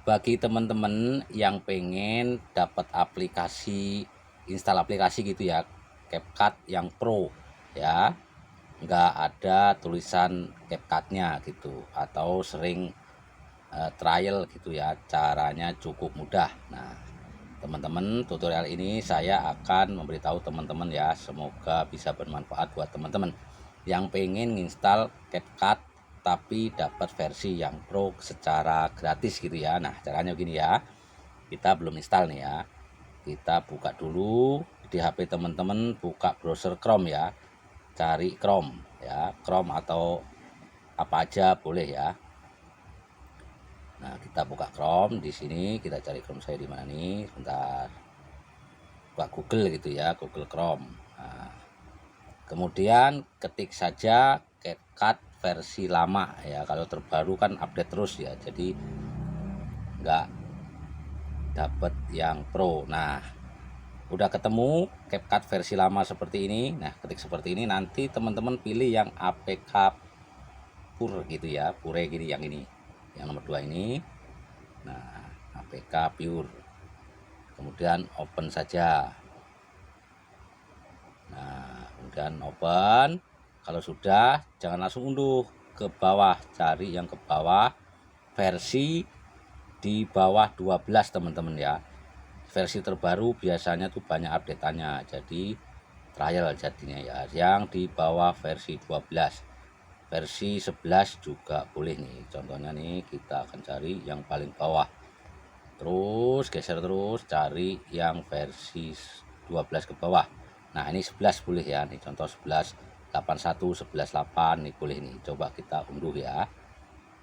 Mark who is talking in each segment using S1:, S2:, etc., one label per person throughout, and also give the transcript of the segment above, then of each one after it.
S1: Bagi teman-teman yang pengen dapat aplikasi, install aplikasi gitu ya, CapCut yang Pro ya, nggak ada tulisan CapCut-nya gitu, atau sering trial gitu ya, caranya cukup mudah. Nah, teman-teman, tutorial ini saya akan memberitahu teman-teman ya, semoga bisa bermanfaat buat teman-teman yang pengen install CapCut tapi dapat versi yang pro secara gratis gitu ya. Nah, caranya begini ya, kita belum install nih ya, kita buka dulu di HP teman-teman, buka browser Chrome ya, cari Chrome ya, Chrome atau apa aja boleh ya. Nah, kita buka Chrome di sini, kita cari Chrome saya di mana nih, sebentar. Buka Google gitu ya, Google Chrome. Nah, kemudian ketik saja CapCut versi lama ya, kalau terbaru kan update terus ya, jadi nggak dapat yang pro. Nah, udah ketemu CapCut versi lama seperti ini. Nah, ketik seperti ini, nanti teman-teman pilih yang APK Pure gitu ya, Pure gini, yang ini, yang nomor 2 ini. Nah, APK Pure, kemudian open saja. Nah, kemudian open. Kalau sudah, jangan langsung unduh, ke bawah, cari yang ke bawah, versi di bawah 12 teman-teman ya. Versi terbaru biasanya tuh banyak update-annya, jadi trial jadinya ya. Yang di bawah versi 12, versi 11 juga boleh nih. Contohnya nih, kita akan cari yang paling bawah, terus geser terus cari yang versi 12 ke bawah. Nah, ini 11 boleh ya, nih contoh 11 81 11 8 nih boleh nih. Coba kita unduh ya,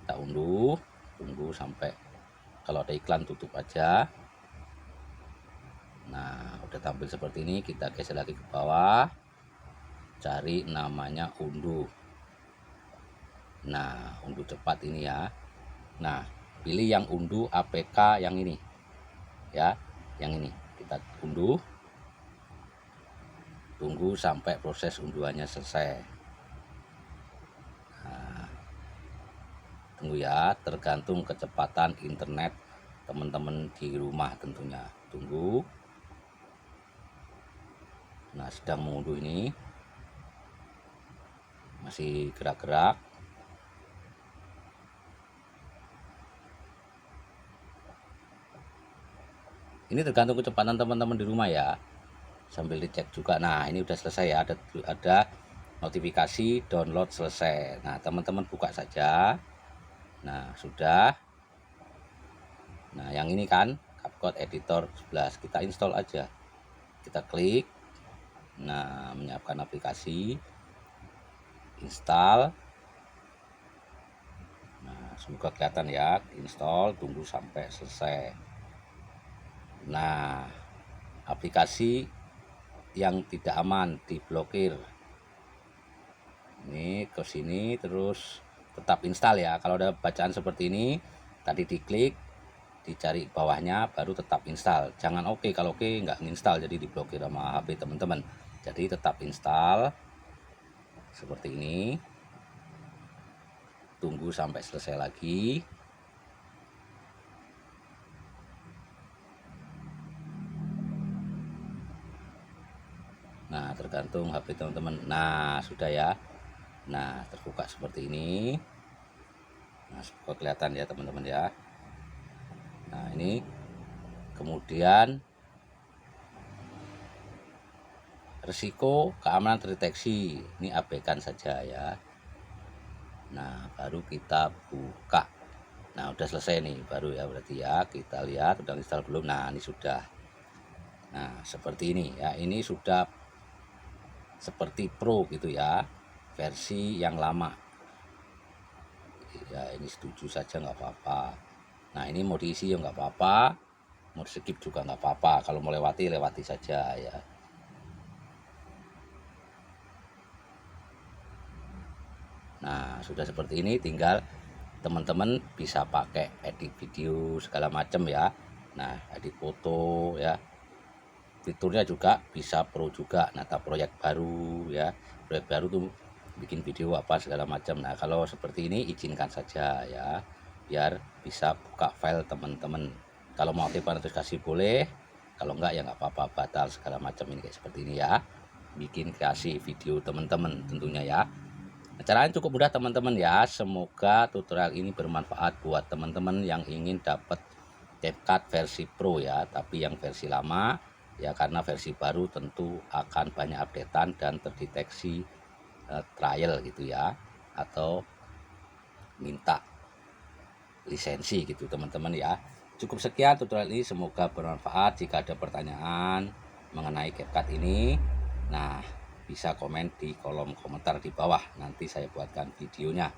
S1: kita unduh, tunggu sampai kalau ada iklan tutup aja. Nah, udah tampil seperti ini, kita geser lagi ke bawah, cari namanya unduh. Nah, unduh cepat ini ya. Nah, pilih yang unduh APK yang ini ya, yang ini kita unduh, tunggu sampai proses unduhannya selesai. Nah, tunggu ya, tergantung kecepatan internet teman-teman di rumah tentunya. Tunggu. Nah, sedang mengunduh ini, masih gerak-gerak. Ini tergantung kecepatan teman-teman di rumah ya, sambil dicek juga. Nah, ini udah selesai ya, ada notifikasi download selesai. Nah, teman-teman buka saja. Nah, sudah. Nah, yang ini kan CapCut Editor 11, kita install aja. Kita klik. Nah, menyiapkan aplikasi, install. Nah, semoga kelihatan ya, install, tunggu sampai selesai. Nah, aplikasi yang tidak aman diblokir. Ini ke sini terus tetap install ya. Kalau ada bacaan seperti ini, tadi diklik, dicari bawahnya baru tetap install. Jangan oke, kalau oke nggak install, jadi diblokir sama HP teman-teman. Jadi tetap install seperti ini. Tunggu sampai selesai lagi. Nah, tergantung HP teman-teman. Nah, sudah ya. Nah, terbuka seperti ini. Nah, semoga kelihatan ya teman-teman ya. Nah, ini kemudian risiko keamanan terdeteksi, ini abaikan saja ya. Nah, baru kita buka. Nah, udah selesai nih, baru ya berarti ya. Kita lihat udah install belum. Nah, ini sudah. Nah, seperti ini ya. Ini sudah seperti Pro gitu ya, versi yang lama ya. Ini setuju saja nggak apa-apa. Nah, ini mau diisi ya nggak apa-apa, mau skip juga nggak apa-apa. Kalau mau lewati, lewati saja ya. Nah, sudah seperti ini, tinggal teman-teman bisa pakai edit video segala macam ya. Nah, edit foto ya, fiturnya juga bisa pro juga. Nah, proyek baru ya, proyek baru tuh bikin video apa segala macam. Nah, kalau seperti ini izinkan saja ya, biar bisa buka file teman-teman. Kalau mau aktifkan notifikasi boleh, kalau enggak ya nggak apa-apa, batal segala macam. Ini kayak seperti ini ya, bikin kreasi video teman-teman tentunya ya. Caranya cukup mudah teman-teman ya. Semoga tutorial ini bermanfaat buat teman-teman yang ingin dapat CapCut versi Pro ya, tapi yang versi lama ya, karena versi baru tentu akan banyak updatean dan terdeteksi trial gitu ya, atau minta lisensi gitu teman-teman ya. Cukup sekian tutorial ini, semoga bermanfaat. Jika ada pertanyaan mengenai CapCut ini, nah bisa komen di kolom komentar di bawah, nanti saya buatkan videonya.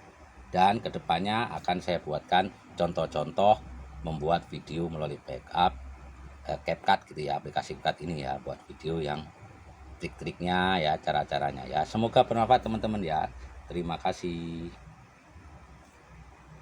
S1: Dan kedepannya akan saya buatkan contoh-contoh membuat video melalui backup CapCut gitu ya, aplikasi CapCut ini ya, buat video yang trik-triknya ya, cara-caranya ya. Semoga bermanfaat teman-teman ya. Terima kasih.